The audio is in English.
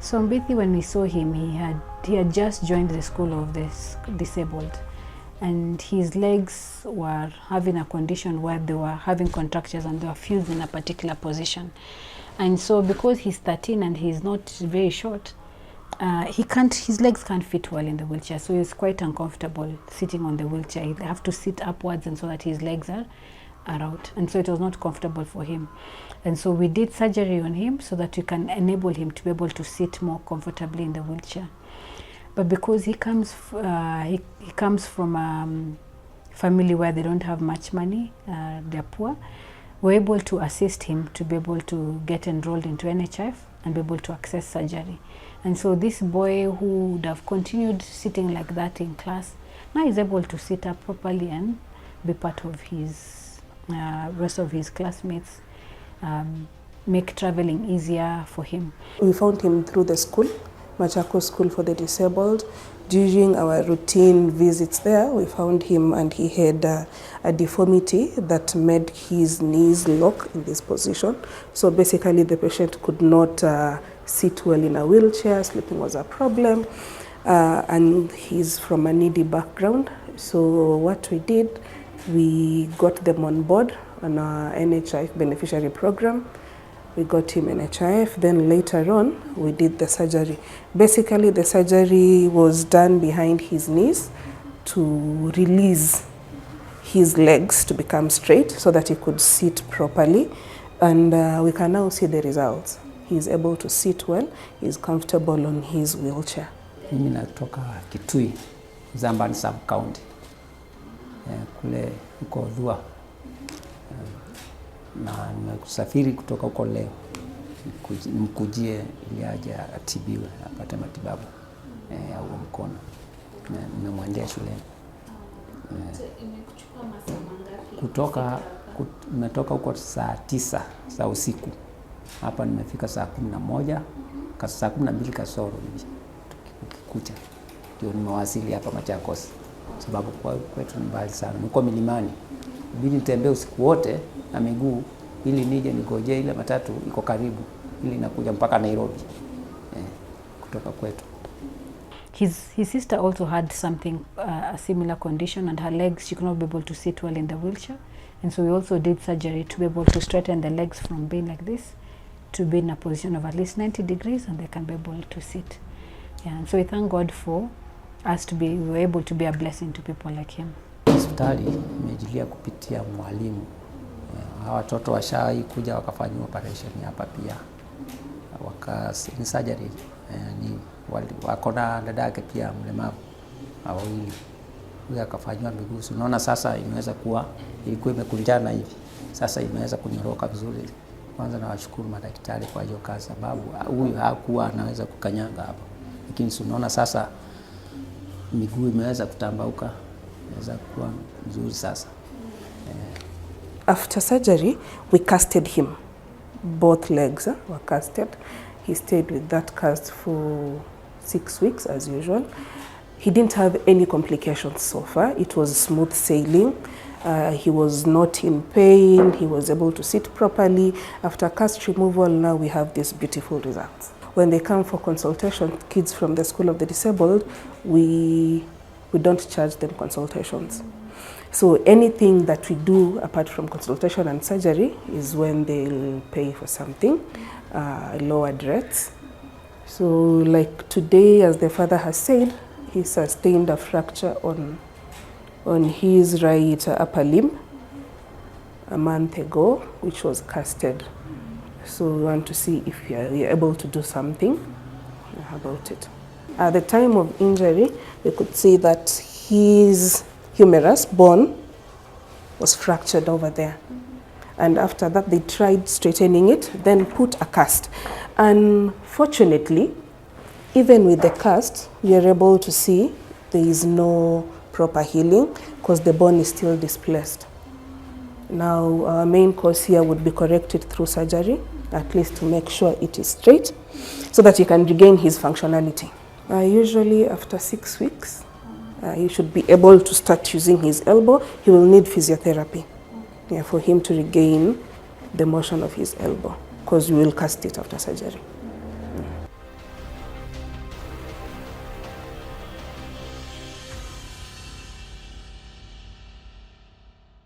So Mbithi, when we saw him, he had just joined the school of the disabled, and his legs were having a condition where they were having contractures and they were fused in a particular position. And so because he's 13 and he's not very short, his legs can't fit well in the wheelchair, so he's quite uncomfortable sitting on the wheelchair. He have to sit upwards, and so that his legs are out, and so it was not comfortable for him. And so we did surgery on him so that we can enable him to be able to sit more comfortably in the wheelchair. But because he comes from a family where they don't have much money, they're poor, we're able to assist him to be able to get enrolled into NHIF and be able to access surgery. And so this boy who would have continued sitting like that in class, now is able to sit up properly and be part of his rest of his classmates, make traveling easier for him. We found him through the school, Machakos School for the Disabled. During our routine visits there, we found him and he had a deformity that made his knees lock in this position. So basically the patient could not sit well in a wheelchair, sleeping was a problem, and he's from a needy background. So what we did, we got them on board on our NHIF beneficiary program. We got him NHIF, then later on we did the surgery. Basically the surgery was done behind his knees to release his legs to become straight so that he could sit properly, and we can now see the results. He's able to sit well, he's comfortable on his wheelchair. Mimi natoka Kitui, Zambani sub-county. Kule uko Dhua. Na nimekusafiri kutoka huko leo nimkujie ili aje atibiwe apate matibabu ya huo mkono. Nimemwendea shuleni. Imekuchukua masaa mangapi? Nimetoka huko saa 9 za usiku. Hapa nimefika saa 11, saa 12 kasoro tukikucha. Ndio nimewasili hapa Machakos. Sababu kwetu ni mbali sana. Niko milimani. Bili nitembee usiku wote na miguu ili nije nigojee ile matatu iko karibu ili nakuja mpaka Nairobi kutoka kwetu. His sister also had something, a similar condition, and her legs, she could not be able to sit well in the wheelchair, and so we also did surgery to be able to straighten the legs from being like this to be in a position of at least 90 degrees, and they can be able to sit. Yeah, and so we thank God for us we were able to be a blessing to people like him. Hospitali imejilia kupitia mwalimu. Hawa watoto washai kuja wakafanywa operation hapa pia. Ni surgery ni wako na dadake pia mlemavu wawili. Huyu akafanywa miguu. Unaona sasa imeweza kuwa ilikuwa imekunjana hivi. Sasa imeweza kunyoroka vizuri. Kwanza nawashukuru madaktari kwa hiyo kazi, sababu huyu hakuwa anaweza kukanyanga hapa. Lakini unaona sasa miguu imeweza kutambauka. After surgery, we casted him. Both legs were casted. He stayed with that cast for 6 weeks as usual. He didn't have any complications so far. It was smooth sailing. He was not in pain. He was able to sit properly. After cast removal, now we have these beautiful results. When they come for consultation, kids from the School of the Disabled, we don't charge them consultations. So anything that we do apart from consultation and surgery is when they'll pay for something, lowered rates. So like today, as the father has said, he sustained a fracture on his right upper limb a month ago, which was casted. So we want to see if we are able to do something about it. At the time of injury, we could see that his humerus bone was fractured over there. And after that, they tried straightening it, then put a cast. Unfortunately, even with the cast, we are able to see there is no proper healing because the bone is still displaced. Now, our main course here would be corrected through surgery, at least to make sure it is straight, so that he can regain his functionality. Usually after 6 weeks, he should be able to start using his elbow. He will need physiotherapy for him to regain the motion of his elbow, because we will cast it after surgery.